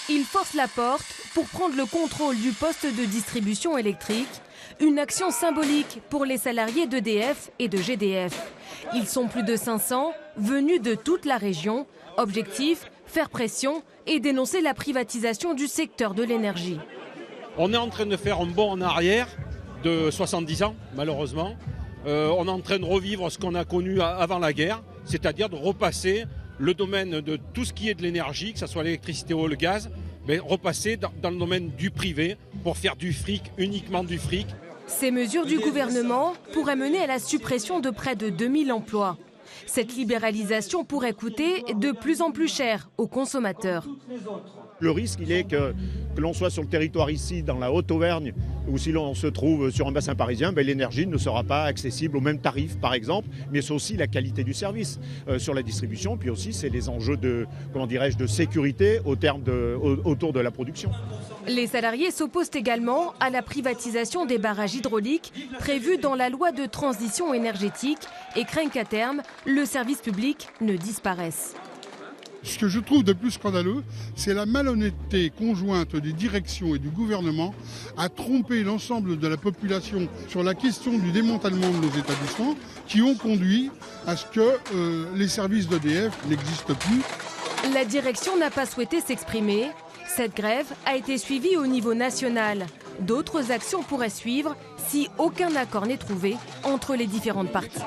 Ils forcent la porte pour prendre le contrôle du poste de distribution électrique. Une action symbolique pour les salariés d'EDF et de GDF. Ils sont plus de 500, venus de toute la région. Objectif, faire pression et dénoncer la privatisation du secteur de l'énergie. On est en train de faire un bond en arrière de 70 ans, malheureusement. On est en train de revivre ce qu'on a connu avant la guerre, c'est-à-dire de repasser le domaine de tout ce qui est de l'énergie, que ce soit l'électricité ou le gaz, mais repasser dans le domaine du privé pour faire du fric, uniquement du fric. Ces mesures du gouvernement pourraient mener à la suppression de près de 2000 emplois. Cette libéralisation pourrait coûter de plus en plus cher aux consommateurs. Le risque, il est que l'on soit sur le territoire ici, dans la Haute-Auvergne, ou si l'on se trouve sur un bassin parisien, l'énergie ne sera pas accessible au même tarif, par exemple, mais c'est aussi la qualité du service sur la distribution, puis aussi c'est les enjeux de sécurité autour de la production. Les salariés s'opposent également à la privatisation des barrages hydrauliques prévue dans la loi de transition énergétique et craignent qu'à terme, le service public ne disparaisse. Ce que je trouve de plus scandaleux, c'est la malhonnêteté conjointe des directions et du gouvernement à tromper l'ensemble de la population sur la question du démantèlement de nos établissements qui ont conduit à ce que les services d'EDF n'existent plus. La direction n'a pas souhaité s'exprimer. Cette grève a été suivie au niveau national. D'autres actions pourraient suivre si aucun accord n'est trouvé entre les différentes parties.